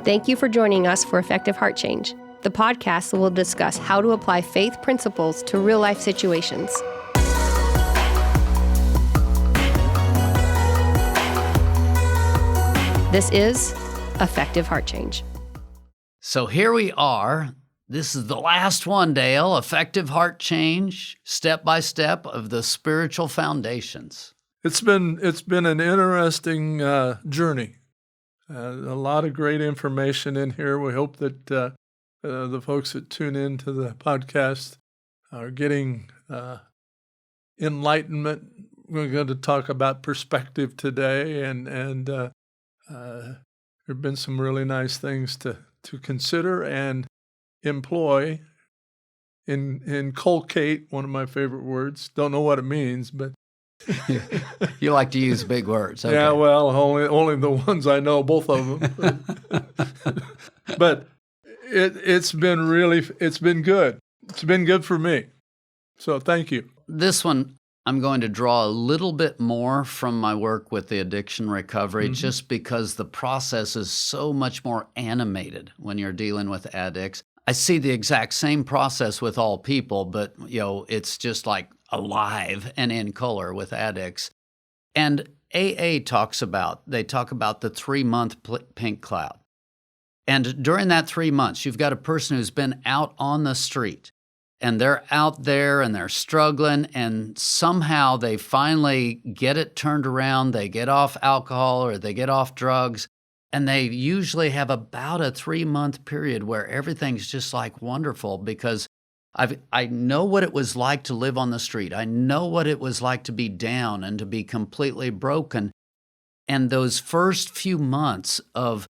Thank you for joining us for Effective Heart Change. The podcast will discuss how to apply faith principles to real-life situations. This is Effective Heart Change. So here we are. This is the last one, Dale. Effective Heart Change, step by step of the spiritual foundations. It's been an interesting journey. A lot of great information in here. We hope that the folks that tune into the podcast are getting enlightenment. We're going to talk about perspective today, and there have been some really nice things to consider and employ. Inculcate, one of my favorite words. Don't know what it means, but You like to use big words. Okay. Yeah, well, only the ones I know, both of them. But it's been good. It's been good for me. So thank you. This one, I'm going to draw a little bit more from my work with the addiction recovery, just because the process is so much more animated when you're dealing with addicts. I see the exact same process with all people, but it's just like alive and in color with addicts. And AA talk about the 3-month pink cloud. And during that 3 months, you've got a person who's been out on the street, and they're out there and they're struggling, and somehow they finally get it turned around. They get off alcohol or they get off drugs, and they usually have about a 3-month period where everything's just like wonderful, because I know what it was like to live on the street. I know what it was like to be down and to be completely broken. And those first few months of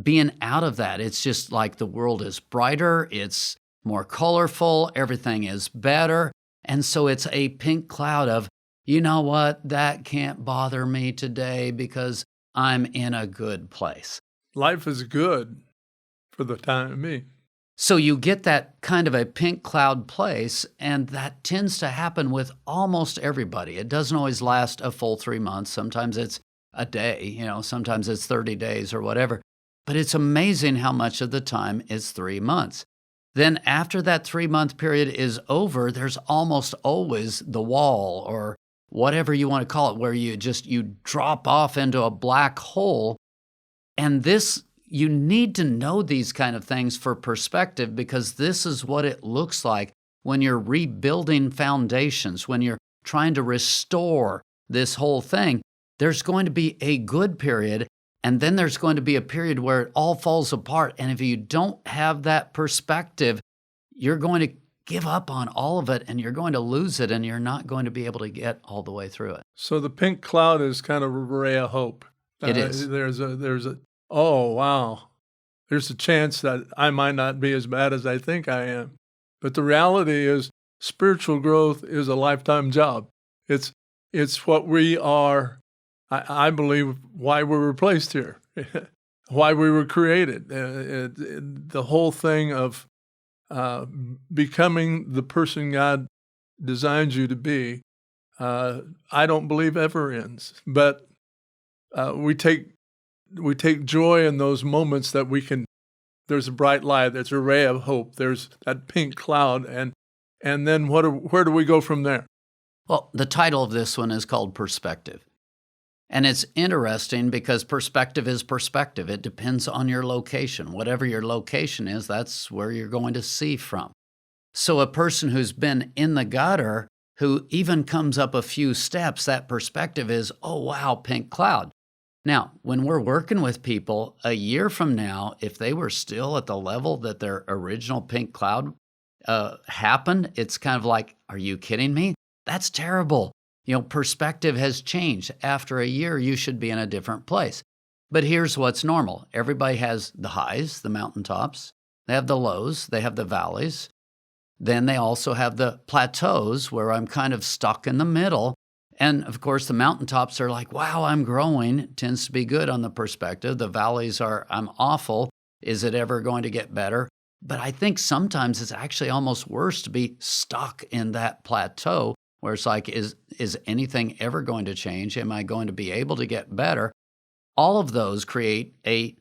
being out of that, it's just like the world is brighter, it's more colorful, everything is better. And so it's a pink cloud of, you know what, that can't bother me today because I'm in a good place. Life is good for the time being. So you get that kind of a pink cloud place, and that tends to happen with almost everybody. It doesn't always last a full 3 months. Sometimes it's a day, sometimes it's 30 days or whatever. But it's amazing how much of the time is 3 months. Then after that 3-month period is over, there's almost always the wall, or whatever you want to call it, where you drop off into a black hole. And you need to know these kind of things for perspective, because this is what it looks like when you're rebuilding foundations, when you're trying to restore this whole thing. There's going to be a good period, and then there's going to be a period where it all falls apart. And if you don't have that perspective, you're going to give up on all of it, and you're going to lose it, and you're not going to be able to get all the way through it. So the pink cloud is kind of a ray of hope. It is. Oh, wow, there's a chance that I might not be as bad as I think I am. But the reality is, spiritual growth is a lifetime job. It's what we are, I believe, why we were placed here, why we were created. The whole thing of becoming the person God designed you to be, I don't believe ever ends. But we take joy in those moments that there's a bright light, there's a ray of hope, there's that pink cloud, and then where do we go from there? Well, the title of this one is called Perspective. And it's interesting because perspective is perspective. It depends on your location. Whatever your location is, that's where you're going to see from. So a person who's been in the gutter, who even comes up a few steps, that perspective is, oh, wow, pink cloud. Now, when we're working with people, a year from now, if they were still at the level that their original pink cloud happened, it's kind of like, are you kidding me? That's terrible. Perspective has changed. After a year, you should be in a different place. But here's what's normal. Everybody has the highs, the mountaintops. They have the lows. They have the valleys. Then they also have the plateaus, where I'm kind of stuck in the middle. And of course, the mountaintops are like, wow, I'm growing. It tends to be good on the perspective. The valleys are, I'm awful. Is it ever going to get better? But I think sometimes it's actually almost worse to be stuck in that plateau, where it's like, is anything ever going to change? Am I going to be able to get better? All of those create a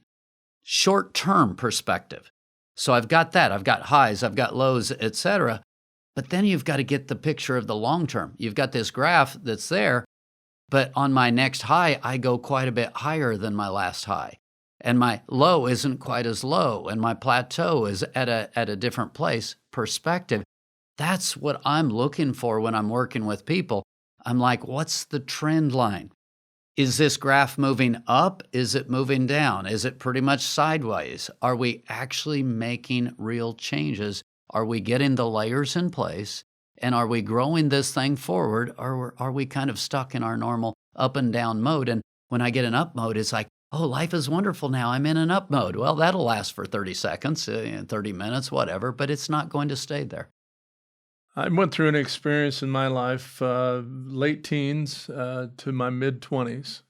short-term perspective. So I've got that. I've got highs, I've got lows, etc. But then you've got to get the picture of the long term. You've got this graph that's there, but on my next high, I go quite a bit higher than my last high. And my low isn't quite as low, and my plateau is at a different place. Perspective. That's what I'm looking for when I'm working with people. I'm like, what's the trend line? Is this graph moving up? Is it moving down? Is it pretty much sideways? Are we actually making real changes? Are we getting the layers in place? And are we growing this thing forward? Or are we kind of stuck in our normal up and down mode? And when I get an up mode, it's like, oh, life is wonderful now. I'm in an up mode. Well, that'll last for 30 seconds, 30 minutes, whatever, but it's not going to stay there. I went through an experience in my life, late teens to my mid-20s.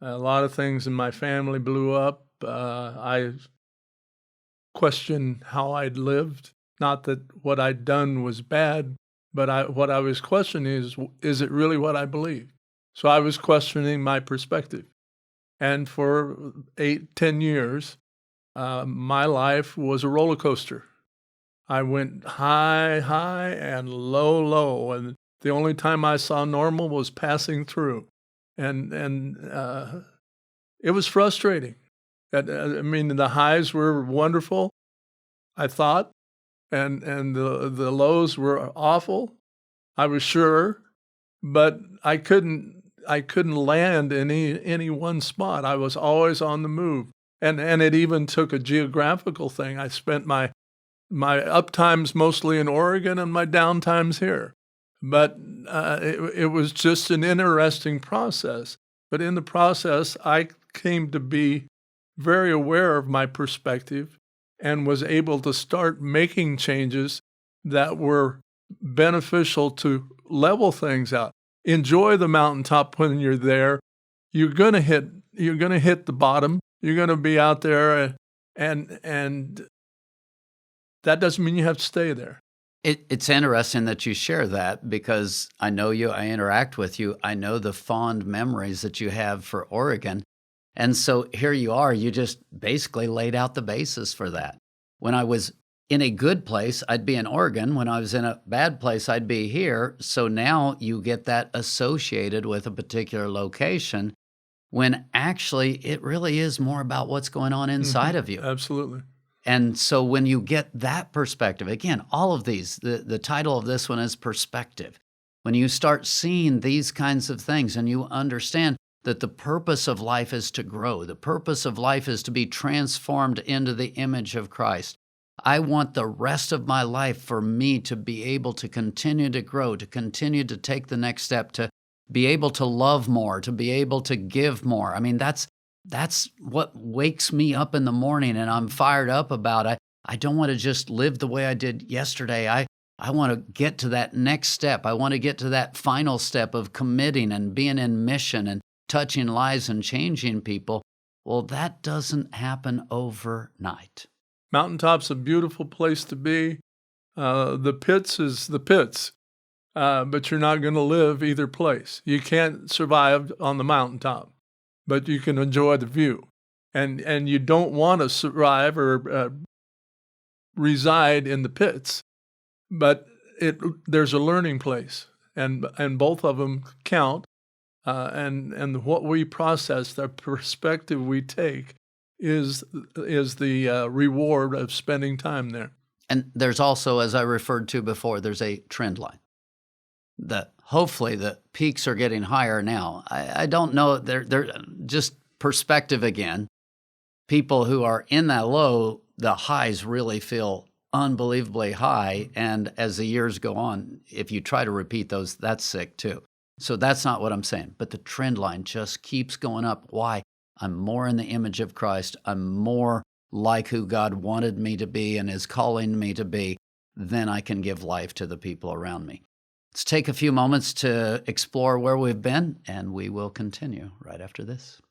A lot of things in my family blew up. I questioned how I'd lived. Not that what I'd done was bad, but what I was questioning is it really what I believe? So I was questioning my perspective. And for 8-10 years, my life was a roller coaster. I went high, high, and low, low. And the only time I saw normal was passing through. And it was frustrating. I mean, the highs were wonderful, I thought, and the lows were awful, I was sure, but I couldn't land in any one spot. I was always on the move. And it even took a geographical thing. I spent my up times mostly in Oregon and my down times here. But it was just an interesting process. But in the process, I came to be very aware of my perspective and was able to start making changes that were beneficial to level things out. Enjoy the mountaintop when you're there. You're gonna hit the bottom. You're gonna be out there, and that doesn't mean you have to stay there. It's interesting that you share that because I know you, I interact with you, I know the fond memories that you have for Oregon. And so here you are, you just basically laid out the basis for that. When I was in a good place, I'd be in Oregon. When I was in a bad place, I'd be here. So now you get that associated with a particular location when actually it really is more about what's going on inside of you. Absolutely. And so when you get that perspective, again, all of these, the title of this one is perspective. When you start seeing these kinds of things and you understand that the purpose of life is to grow, the purpose of life is to be transformed into the image of Christ. I want the rest of my life for me to be able to continue to grow, to continue to take the next step, to be able to love more, to be able to give more. I mean, that's what wakes me up in the morning and I'm fired up about it. I don't want to just live the way I did yesterday. I want to get to that next step. I want to get to that final step of committing and being in mission and touching lives and changing people. Well, that doesn't happen overnight. Mountaintop's a beautiful place to be. The pits is the pits, but you're not going to live either place. You can't survive on the mountaintop, but you can enjoy the view. And you don't want to survive or reside in the pits, but there's a learning place, and both of them count. And what we process, the perspective we take, is the reward of spending time there. And there's also, as I referred to before, there's a trend line. Hopefully the peaks are getting higher now. I don't know. They're just perspective again. People who are in that low, the highs really feel unbelievably high. And as the years go on, if you try to repeat those, that's sick too. So that's not what I'm saying. But the trend line just keeps going up. Why? I'm more in the image of Christ. I'm more like who God wanted me to be and is calling me to be. Then I can give life to the people around me. Let's take a few moments to explore where we've been, and we will continue right after this.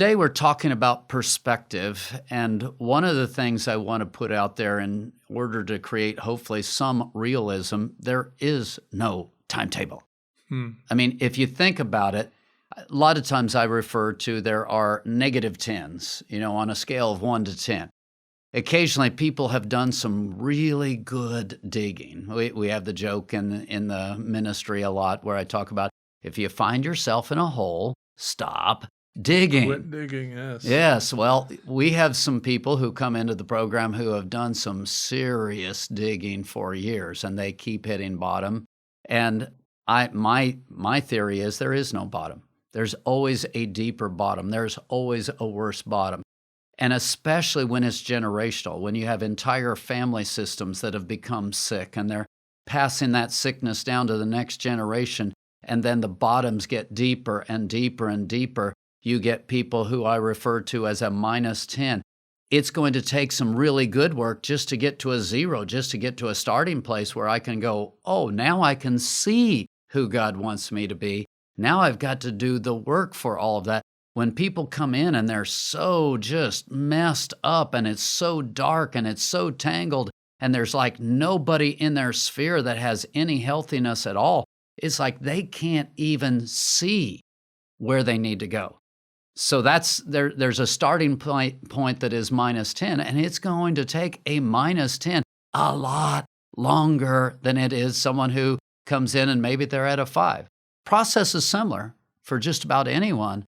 today we're talking about perspective, and one of the things I want to put out there in order to create hopefully some realism, there is no timetable. I mean, if you think about it, a lot of times I refer to there are negative 10s, on a scale of 1 to 10. Occasionally, people have done some really good digging. We have the joke in the ministry a lot where I talk about if you find yourself in a hole, stop digging. Quit digging, yes. Yes, well, we have some people who come into the program who have done some serious digging for years, and they keep hitting bottom. And my theory is there is no bottom. There's always a deeper bottom. There's always a worse bottom. And especially when it's generational, when you have entire family systems that have become sick and they're passing that sickness down to the next generation, and then the bottoms get deeper and deeper and deeper, you get people who I refer to as a minus 10. It's going to take some really good work just to get to a 0, just to get to a starting place where I can go, oh, now I can see who God wants me to be. Now I've got to do the work for all of that. When people come in and they're so just messed up and it's so dark and it's so tangled and there's like nobody in their sphere that has any healthiness at all, it's like they can't even see where they need to go. So there's a starting point that is minus 10, and it's going to take a minus 10 a lot longer than it is someone who comes in and maybe they're at a 5. Process is similar for just about anyone,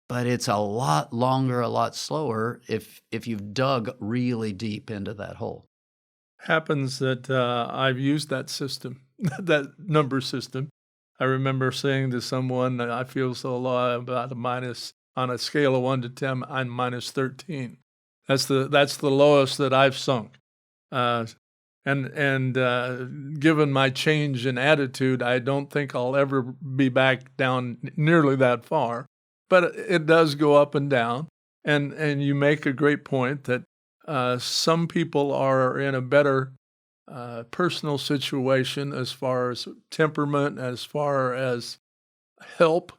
but it's a lot longer, a lot slower if you've dug really deep into that hole. Happens that I've used that system, that number system. I remember saying to someone, I feel so low about a minus, on a scale of 1 to 10, I'm minus 13. That's the lowest that I've sunk. And given my change in attitude, I don't think I'll ever be back down nearly that far. But it does go up and down. And you make a great point that some people are in a better personal situation as far as temperament, as far as help,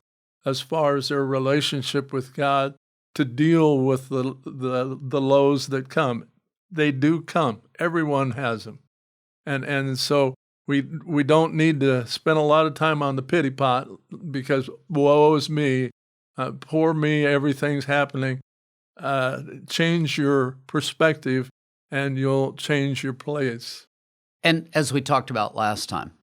as far as their relationship with God to deal with the lows that come. They do come. Everyone has them. And so we don't need to spend a lot of time on the pity pot because woe is me, poor me, everything's happening. Change your perspective and you'll change your place. And as we talked about last time,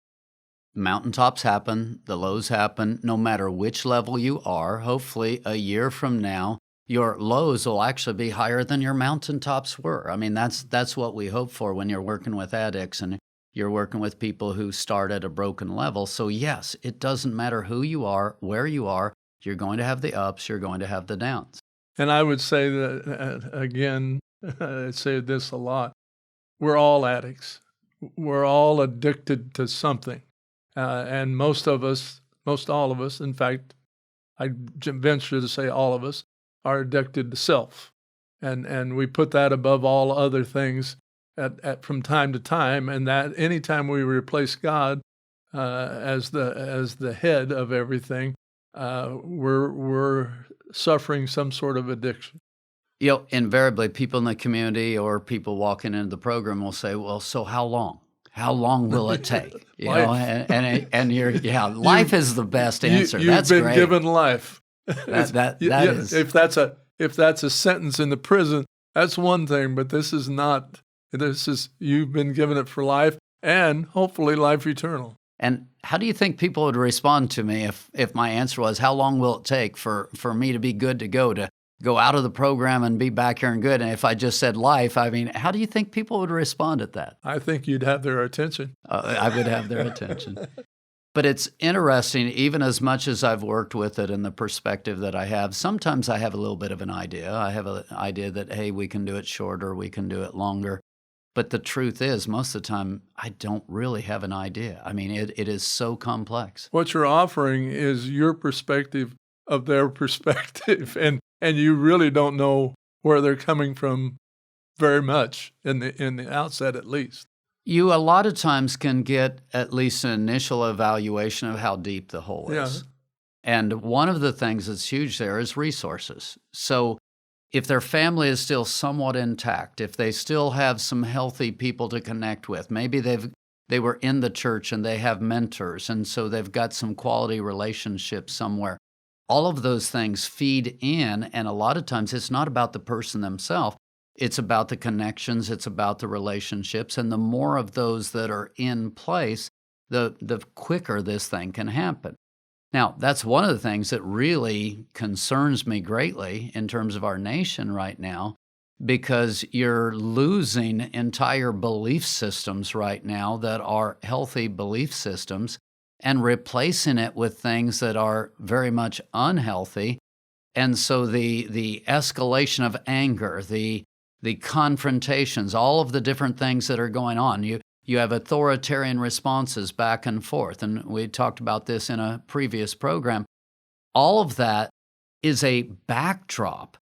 mountaintops happen, the lows happen, no matter which level you are. Hopefully a year from now, your lows will actually be higher than your mountaintops were. I mean, that's what we hope for when you're working with addicts and you're working with people who start at a broken level. So yes, it doesn't matter who you are, where you are, you're going to have the ups, you're going to have the downs. And I would say that, again, I say this a lot, we're all addicts. We're all addicted to something. And most all of us, in fact, I venture to say all of us, are addicted to self. And we put that above all other things from time to time, and that anytime we replace God as the head of everything, we're suffering some sort of addiction. Invariably, people in the community or people walking into the program will say, "Well, so how long? How long will it take?" Life is the best answer. You've been great. given life. That is. If that's a sentence in the prison, that's one thing. But this is not. This is you've been given it for life and hopefully life eternal. And how do you think people would respond to me if my answer was, "How long will it take for me to be good to go out of the program and be back here and good?" And if I just said life, I mean, how do you think people would respond at that? I think you'd have their attention. I would have their attention. But it's interesting, even as much as I've worked with it and the perspective that I have, sometimes I have a little bit of an idea. I have an idea that, hey, we can do it shorter, we can do it longer. But the truth is, most of the time, I don't really have an idea. I mean, it is so complex. What you're offering is your perspective of their perspective, and you really don't know where they're coming from very much in the outset, at least. You a lot of times can get at least an initial evaluation of how deep the hole is. And one of the things that's huge there is resources. So if their family is still somewhat intact, if they still have some healthy people to connect with, maybe they were in the church and they have mentors, and so they've got some quality relationships somewhere. All of those things feed in, and a lot of times it's not about the person themselves. It's about the connections, it's about the relationships, and the more of those that are in place, the quicker this thing can happen. Now, that's one of the things that really concerns me greatly in terms of our nation right now, because you're losing entire belief systems right now that are healthy belief systems and replacing it with things that are very much unhealthy. And so the escalation of anger, the confrontations, all of the different things that are going on. You have authoritarian responses back and forth, and we talked about this in a previous program. All of that is a backdrop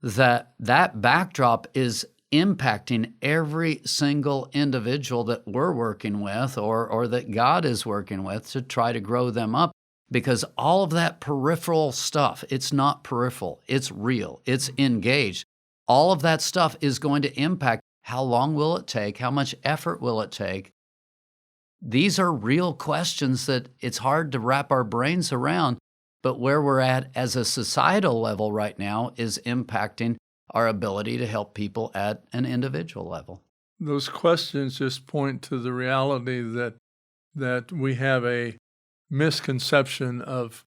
that backdrop is impacting every single individual that we're working with or that God is working with to try to grow them up, because all of that peripheral stuff, it's not peripheral, it's real, it's engaged. All of that stuff is going to impact how long will it take, how much effort will it take. These are real questions that it's hard to wrap our brains around, but where we're at as a societal level right now is impacting our ability to help people at an individual level. Those questions just point to the reality that we have a misconception of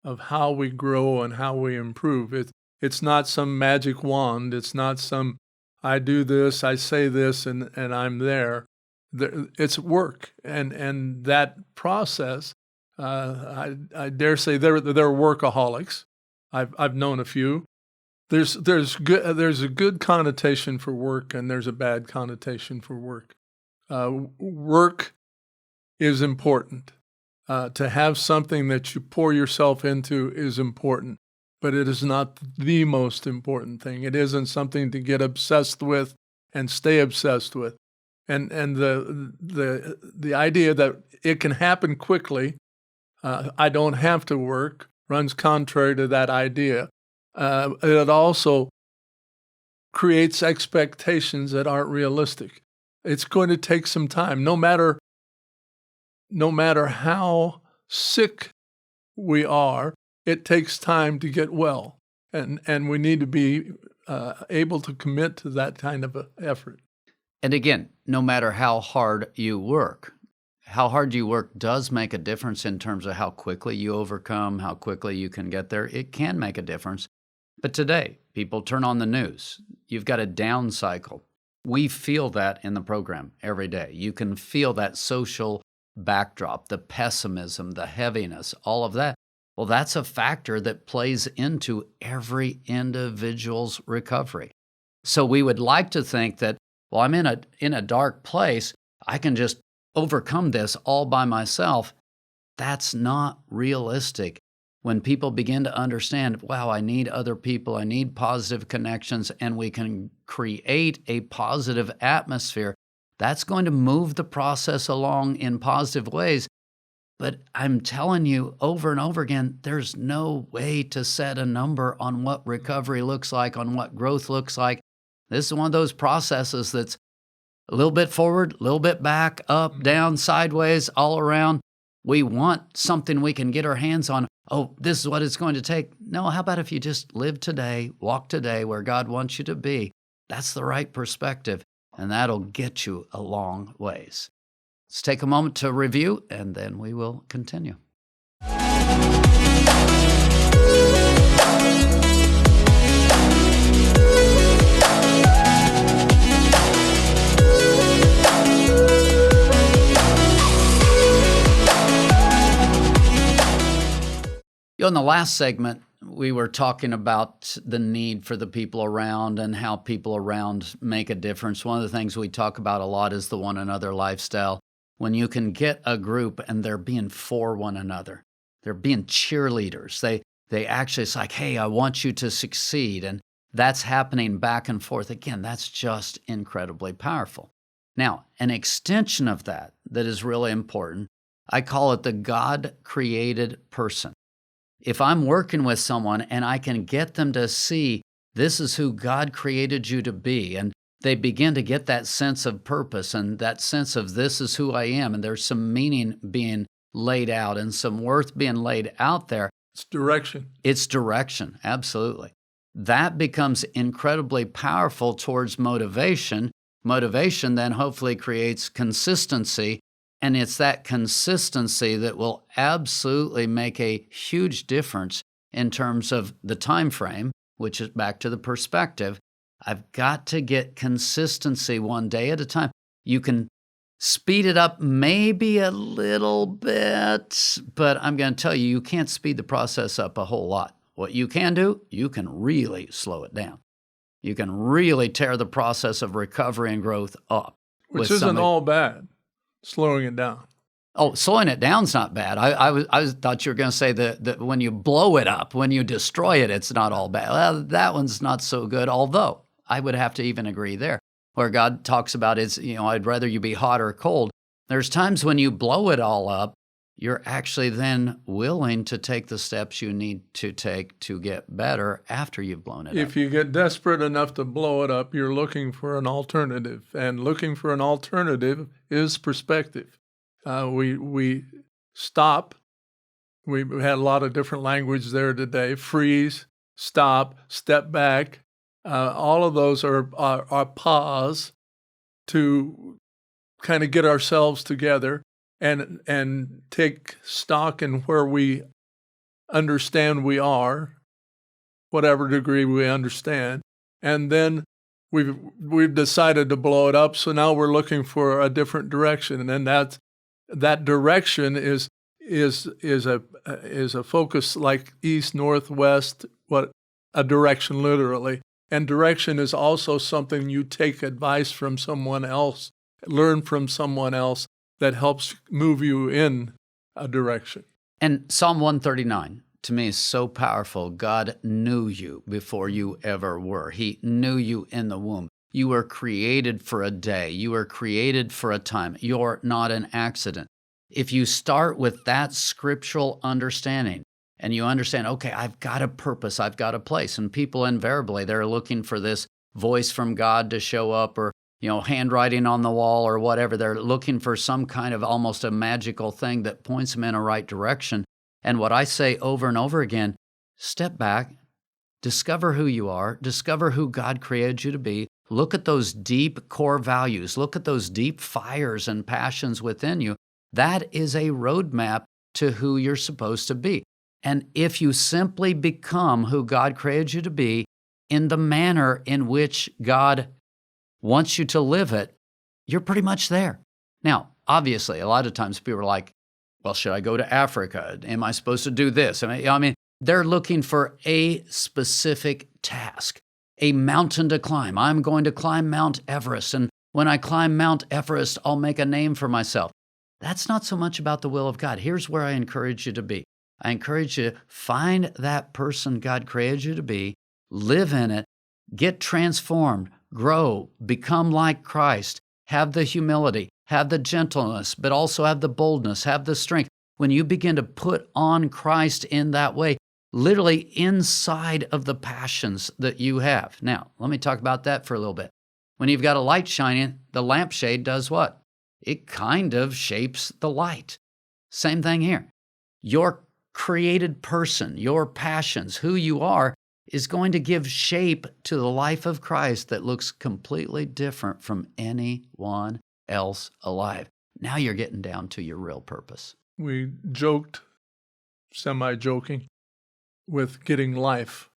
how we grow and how we improve. It's not some magic wand. It's not some, I do this, I say this, and I'm there. It's work, and that process. I dare say they're workaholics. I've known a few. There's a good connotation for work, and there's a bad connotation for work. Work is important. To have something that you pour yourself into is important, but it is not the most important thing. It isn't something to get obsessed with and stay obsessed with. And the idea that it can happen quickly, I don't have to work, runs contrary to that idea. It also creates expectations that aren't realistic. It's going to take some time, no matter how sick we are. It takes time to get well, and we need to be able to commit to that kind of effort. And again, no matter how hard you work does make a difference in terms of how quickly you overcome, how quickly you can get there. It can make a difference. But today, people turn on the news. You've got a down cycle. We feel that in the program every day. You can feel that social backdrop, the pessimism, the heaviness, all of that. Well, that's a factor that plays into every individual's recovery. So we would like to think that, well, I'm in a dark place, I can just overcome this all by myself. That's not realistic. When people begin to understand, wow, I need other people, I need positive connections, and we can create a positive atmosphere, that's going to move the process along in positive ways. But I'm telling you over and over again, there's no way to set a number on what recovery looks like, on what growth looks like. This is one of those processes that's a little bit forward, a little bit back, up, down, sideways, all around. We want something we can get our hands on. Oh, this is what it's going to take. No, how about if you just live today, walk today where God wants you to be? That's the right perspective, and that'll get you a long ways. Let's take a moment to review, and then we will continue. In the last segment, we were talking about the need for the people around and how people around make a difference. One of the things we talk about a lot is the one another lifestyle. When you can get a group and they're being for one another, they're being cheerleaders. They actually, it's like, hey, I want you to succeed. And that's happening back and forth. Again, that's just incredibly powerful. Now, an extension of that is really important, I call it the God-created person. if I'm working with someone and I can get them to see this is who God created you to be, and they begin to get that sense of purpose and that sense of this is who I am, and there's some meaning being laid out and some worth being laid out there. It's direction. It's direction, absolutely. That becomes incredibly powerful towards motivation. Motivation then hopefully creates consistency, and it's that consistency that will absolutely make a huge difference in terms of the time frame, which is back to the perspective. I've got to get consistency one day at a time. You can speed it up maybe a little bit, but I'm going to tell you, you can't speed the process up a whole lot. What you can do, you can really slow it down. You can really tear the process of recovery and growth up. Which isn't all bad, slowing it down. Oh, slowing it down's not bad. I thought you were going to say that when you blow it up, when you destroy it, it's not all bad. Well, that one's not so good, although I would have to even agree there. Where God talks about is, I'd rather you be hot or cold. There's times when you blow it all up, you're actually then willing to take the steps you need to take to get better after you've blown it up. If you get desperate enough to blow it up, you're looking for an alternative. And looking for an alternative is perspective. We stop. We had a lot of different language there today. Freeze, stop, step back. All of those are pause to kind of get ourselves together and take stock in where we understand we are, whatever degree we understand, and then we've decided to blow it up. So now we're looking for a different direction, and that direction is a focus like east, north, west, a direction literally. And direction is also something you take advice from someone else, learn from someone else that helps move you in a direction. And Psalm 139, to me, is so powerful. God knew you before you ever were. He knew you in the womb. You were created for a day. You were created for a time. You're not an accident. If you start with that scriptural understanding, and you understand, okay, I've got a purpose, I've got a place. And people invariably, they're looking for this voice from God to show up or, handwriting on the wall or whatever. They're looking for some kind of almost a magical thing that points them in a right direction. And what I say over and over again, step back, discover who you are, discover who God created you to be, look at those deep core values, look at those deep fires and passions within you. That is a roadmap to who you're supposed to be. And if you simply become who God created you to be in the manner in which God wants you to live it, you're pretty much there. Now, obviously, a lot of times people are like, well, should I go to Africa? Am I supposed to do this? I mean, they're looking for a specific task, a mountain to climb. I'm going to climb Mount Everest, and when I climb Mount Everest, I'll make a name for myself. That's not so much about the will of God. Here's where I encourage you to be. I encourage you to find that person God created you to be, live in it, get transformed, grow, become like Christ, have the humility, have the gentleness, but also have the boldness, have the strength. When you begin to put on Christ in that way, literally inside of the passions that you have. Now, let me talk about that for a little bit. When you've got a light shining, the lampshade does what? It kind of shapes the light. Same thing here. Your created person, your passions, who you are, is going to give shape to the life of Christ that looks completely different from anyone else alive. Now you're getting down to your real purpose. We joked, semi-joking, with getting life.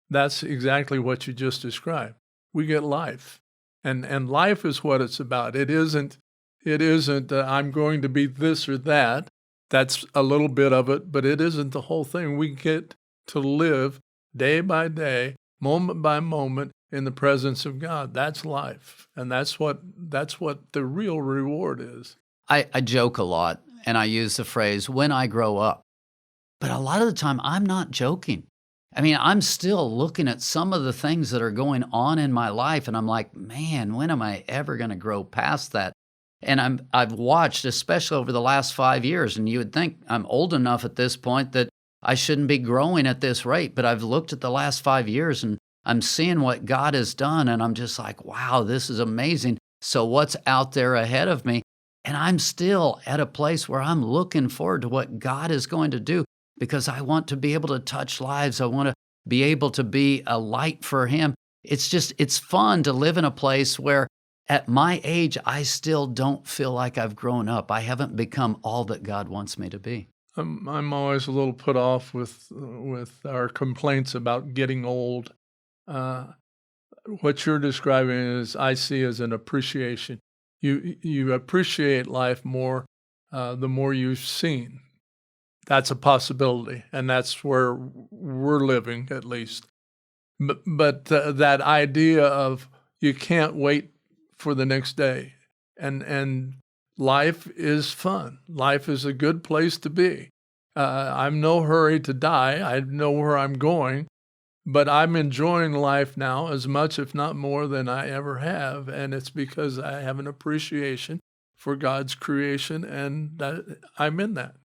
That's exactly what you just described. We get life. And life is what it's about. It isn't I'm going to be this or that. That's a little bit of it, but it isn't the whole thing. We get to live day by day, moment by moment in the presence of God. That's life. And that's what the real reward is. I joke a lot, and I use the phrase, when I grow up. But a lot of the time, I'm not joking. I mean, I'm still looking at some of the things that are going on in my life, and I'm like, man, when am I ever going to grow past that? And I've watched, especially over the last 5 years, and you would think I'm old enough at this point that I shouldn't be growing at this rate. But I've looked at the last 5 years and I'm seeing what God has done, and I'm just like, wow, this is amazing. So what's out there ahead of me? And I'm still at a place where I'm looking forward to what God is going to do, because I want to be able to touch lives. I want to be able to be a light for Him. It's fun to live in a place where at my age, I still don't feel like I've grown up. I haven't become all that God wants me to be. I'm always a little put off with our complaints about getting old. What you're describing is, I see as an appreciation. You appreciate life more the more you've seen. That's a possibility, and that's where we're living, at least. But that idea of you can't wait for the next day, and life is fun. Life is a good place to be. I'm no hurry to die. I know where I'm going, but I'm enjoying life now as much, if not more, than I ever have, and it's because I have an appreciation for God's creation, and that I'm in that.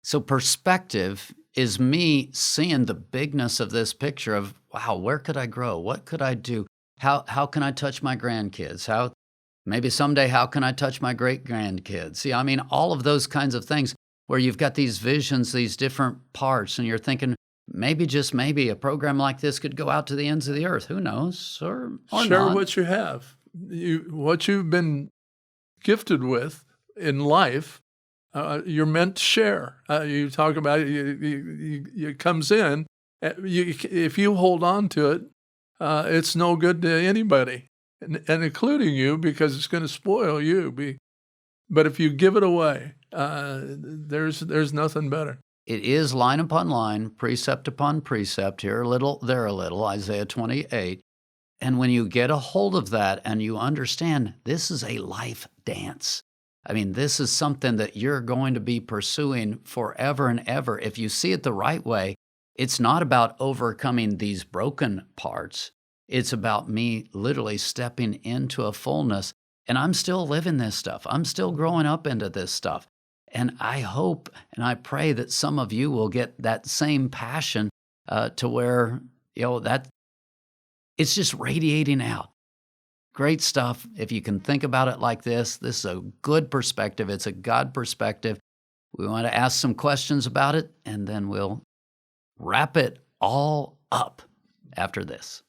So perspective is me seeing the bigness of this picture of, wow, where could I grow? What could I do? How can I touch my grandkids? Maybe someday, how can I touch my great-grandkids? See, I mean, all of those kinds of things where you've got these visions, these different parts, and you're thinking, maybe, just maybe, a program like this could go out to the ends of the earth. Who knows? Or Share not. what you have. What you've been gifted with in life, you're meant to share. You talk about it, it comes in. If you hold on to it, it's no good to anybody, and including you, because it's going to spoil you. But if you give it away, there's nothing better. It is line upon line, precept upon precept, here a little, there a little, Isaiah 28. And when you get a hold of that and you understand this is a life dance, I mean, this is something that you're going to be pursuing forever and ever. If you see it the right way, it's not about overcoming these broken parts. It's about me literally stepping into a fullness. And I'm still living this stuff. I'm still growing up into this stuff. And I hope and I pray that some of you will get that same passion to where, that it's just radiating out. Great stuff. If you can think about it like this is a good perspective. It's a God perspective. We want to ask some questions about it, and then we'll wrap it all up after this.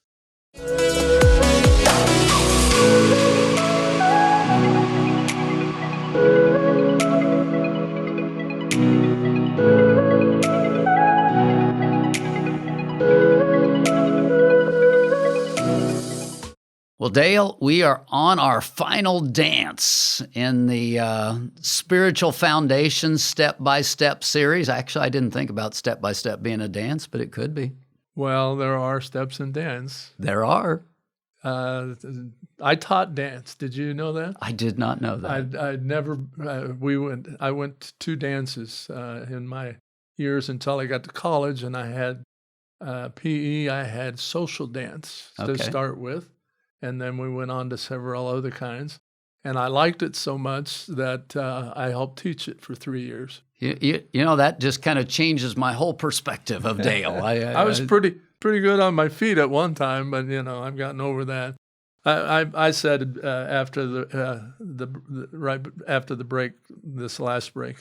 Well, Dale, we are on our final dance in the Spiritual Foundations Step-by-Step series. Actually, I didn't think about step-by-step being a dance, but it could be. Well, there are steps in dance. There are. I taught dance. Did you know that? I did not know that. I went to 2 dances in my years until I got to college, and I had PE. I had social dance to start with. And then we went on to several other kinds. And I liked it so much that I helped teach it for 3 years. You know, that just kind of changes my whole perspective of Dale. I was pretty good on my feet at one time, but, I've gotten over that. I said after right after the break, this last break,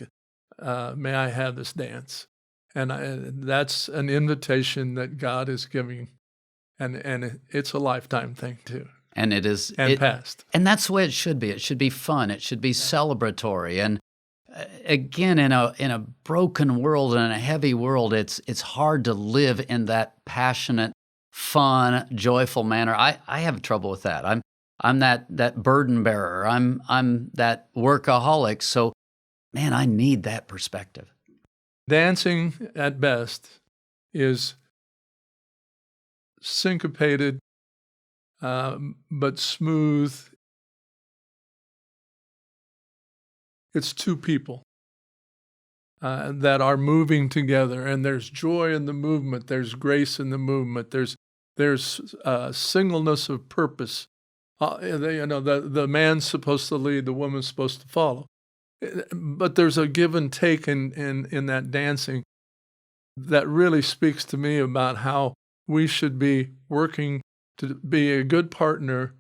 may I have this dance? And that's an invitation that God is giving. And it's a lifetime thing too. And it is. And past. And that's the way it should be. It should be fun. It should be celebratory. And again, in a broken world and in a heavy world, it's hard to live in that passionate, fun, joyful manner. I have trouble with that. I'm that burden bearer. I'm that workaholic. So, man, I need that perspective. Dancing at best is syncopated, but smooth. It's 2 people that are moving together, and there's joy in the movement. There's grace in the movement. There's singleness of purpose. The man's supposed to lead, the woman's supposed to follow. But there's a give and take in that dancing. that really speaks to me about how we should be working to be a good partner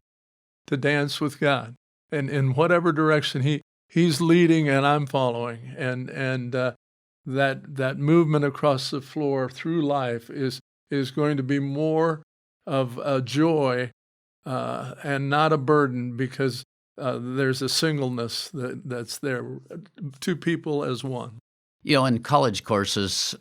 to dance with God, and in whatever direction He's leading and I'm following, and that movement across the floor through life is going to be more of a joy and not a burden, because there's a singleness that's there, two people as one. In college courses,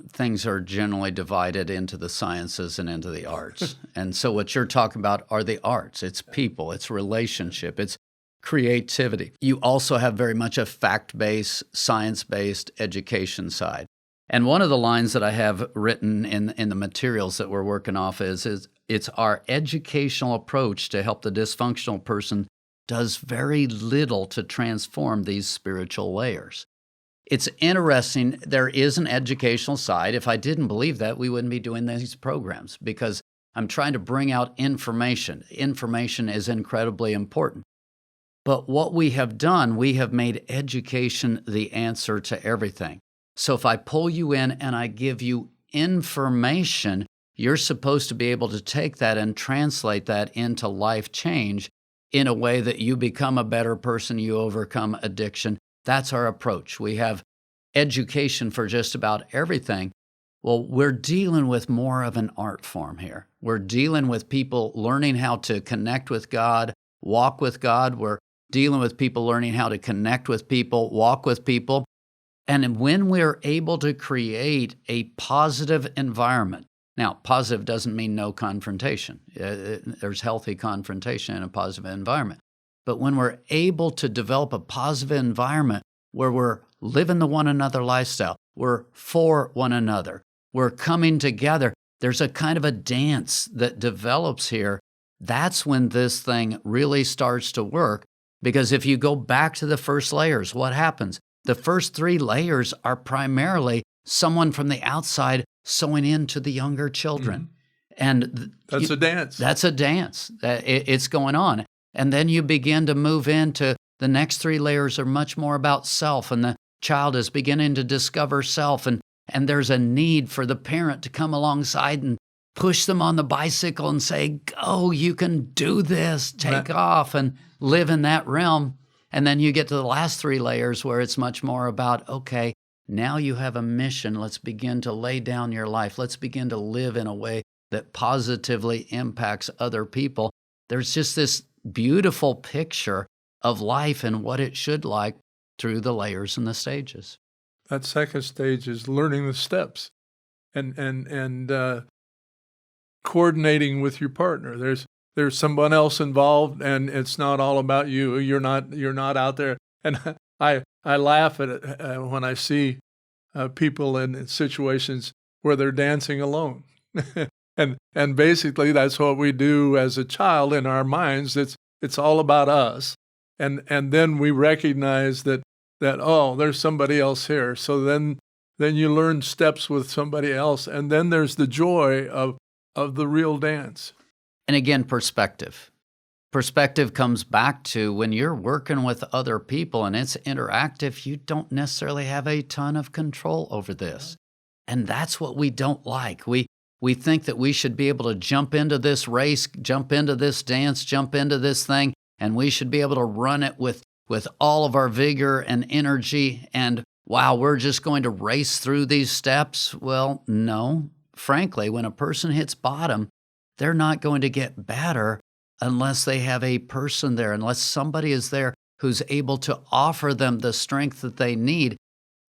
things are generally divided into the sciences and into the arts. And so what you're talking about are the arts. It's people, it's relationship, it's creativity. You also have very much a fact-based, science-based education side. And one of the lines that I have written in the materials that we're working off is it's our educational approach to help the dysfunctional person does very little to transform these spiritual layers. It's interesting, there is an educational side. If I didn't believe that, we wouldn't be doing these programs, because I'm trying to bring out information. Information is incredibly important. But what we have done, we have made education the answer to everything. So if I pull you in and I give you information, you're supposed to be able to take that and translate that into life change in a way that you become a better person, you overcome addiction. That's our approach. We have education for just about everything. Well, we're dealing with more of an art form here. We're dealing with people learning how to connect with God, walk with God. We're dealing with people learning how to connect with people, walk with people. And when we're able to create a positive environment, now, positive doesn't mean no confrontation. There's healthy confrontation in a positive environment. But when we're able to develop a positive environment where we're living the one another lifestyle, we're for one another, we're coming together, there's a kind of a dance that develops here. That's when this thing really starts to work. Because if you go back to the first layers, what happens? The first three layers are primarily someone from the outside sewing into the younger children. Mm-hmm. And that's a dance. That's a dance. It's going on. And then you begin to move into the next three layers are much more about self, and the child is beginning to discover self, and there's a need for the parent to come alongside and push them on the bicycle and say, go, you can do this, take off and live in that realm. And then you get to the last three layers where it's much more about, okay, now you have a mission. Let's begin to lay down your life. Let's begin to live in a way that positively impacts other people. There's just this beautiful picture of life and what it should like through the layers and the stages. That second stage is learning the steps and coordinating with your partner. There's someone else involved, and it's not all about you. You're not out there. And I laugh at it when I see people in situations where they're dancing alone. and basically that's what we do as a child in our minds. It's all about us. And then we recognize that oh, there's somebody else here. So then you learn steps with somebody else, and then there's the joy of the real dance. And again, perspective. Perspective comes back to when you're working with other people and it's interactive, you don't necessarily have a ton of control over this. And that's what we don't like. We think that we should be able to jump into this race, jump into this dance, jump into this thing, and we should be able to run it with all of our vigor and energy. And wow, we're just going to race through these steps. Well, no. Frankly, when a person hits bottom, they're not going to get better unless they have a person there, unless somebody is there who's able to offer them the strength that they need.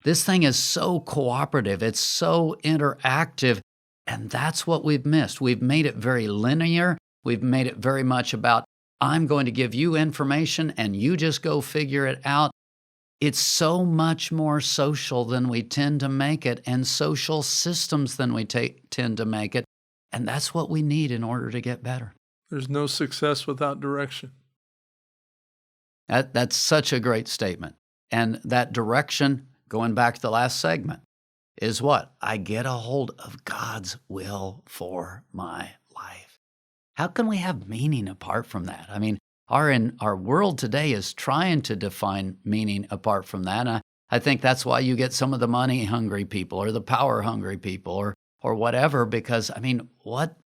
This thing is so cooperative. It's so interactive. And that's what we've missed. We've made it very linear. We've made it very much about, I'm going to give you information and you just go figure it out. It's so much more social than we tend to make it, and social systems than we tend to make it. And that's what we need in order to get better. There's no success without direction. That's such a great statement. And that direction, going back to the last segment, is what? I get a hold of God's will for my life. How can we have meaning apart from that? I mean, our world today is trying to define meaning apart from that. And I think that's why you get some of the money-hungry people or the power-hungry people or whatever, because, I mean, what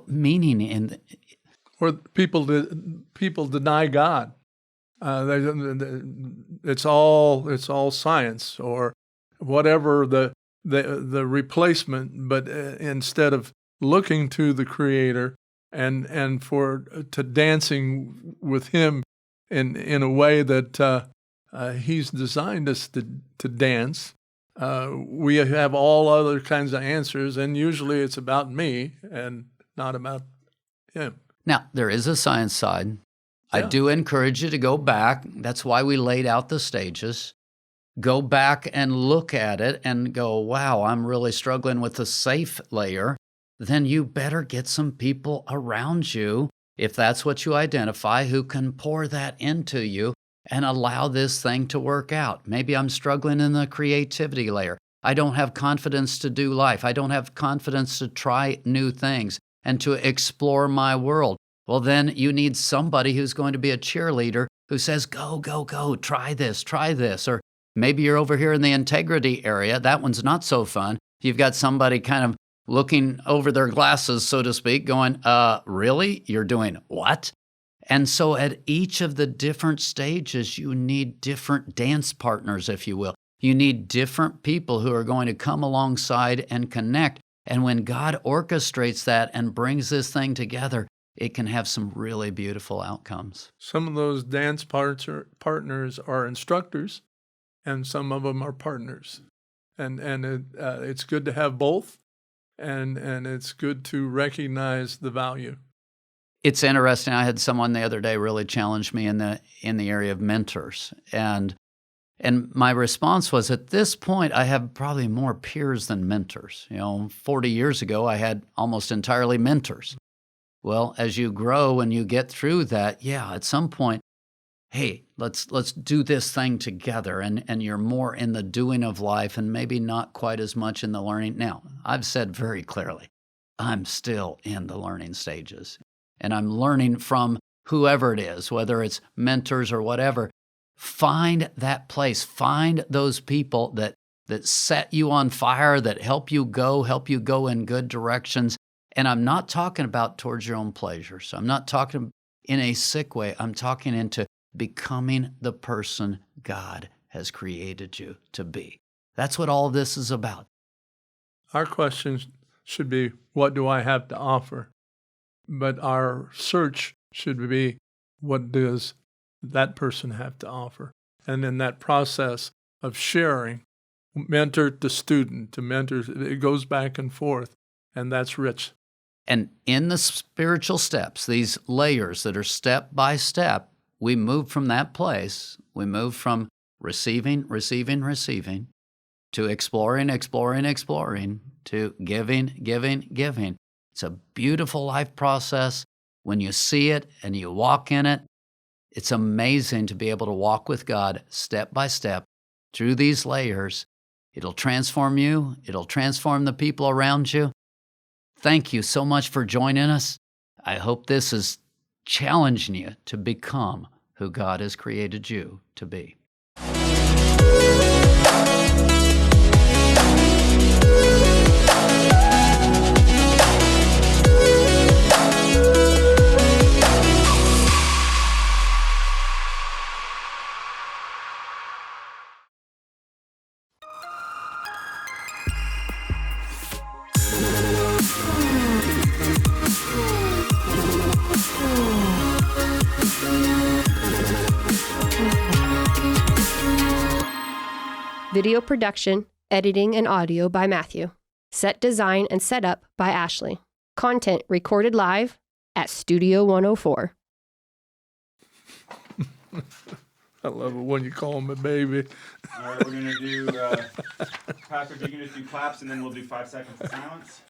meaning in Or people deny God. It's all science or whatever the replacement, but instead of looking to the Creator and to dancing with Him in a way that He's designed us to dance, we have all other kinds of answers, and usually it's about me and not about Him. Now, there is a science side. I Yeah. do encourage you to go back. That's why we laid out the stages. Go back and look at it and go, wow, I'm really struggling with the safe layer. Then you better get some people around you, if that's what you identify, who can pour that into you and allow this thing to work out. Maybe I'm struggling in the creativity layer. I don't have confidence to do life. I don't have confidence to try new things and to explore my world. Well, then you need somebody who's going to be a cheerleader who says, go, go, go, try this. Or maybe you're over here in the integrity area. That one's not so fun. You've got somebody kind of looking over their glasses, so to speak, going, really? You're doing what? And so at each of the different stages, you need different dance partners, if you will. You need different people who are going to come alongside and connect. And when God orchestrates that and brings this thing together, it can have some really beautiful outcomes. Some of those dance partners are instructors, and some of them are partners. And it's good to have both, and it's good to recognize the value. It's interesting. I had someone the other day really challenge me in the area of mentors, and my response was, at this point, I have probably more peers than mentors. 40 years ago, I had almost entirely mentors. Well, as you grow and you get through that, at some point, hey, let's do this thing together, and you're more in the doing of life and maybe not quite as much in the learning. Now, I've said very clearly, I'm still in the learning stages, and I'm learning from whoever it is, whether it's mentors or whatever. Find that place. Find those people that set you on fire, that help you go in good directions. And I'm not talking about towards your own pleasures. I'm not talking in a sick way. I'm talking into becoming the person God has created you to be. That's what all of this is about. Our question should be, what do I have to offer? But our search should be, what does that person have to offer? And in that process of sharing, mentor to student to mentor, it goes back and forth, and that's rich. And in the spiritual steps, these layers that are step by step, we move from that place. We move from receiving, to exploring, to giving. It's a beautiful life process. When you see it and you walk in it, it's amazing to be able to walk with God step by step through these layers. It'll transform you. It'll transform the people around you. Thank you so much for joining us. I hope this is challenging you to become who God has created you to be. Video production, editing, and audio by Matthew. Set design and setup by Ashley. Content recorded live at Studio 104. I love it when you call him a baby. All right, we're going to do, Pastor, you can just do claps, and then we'll do 5 seconds of silence.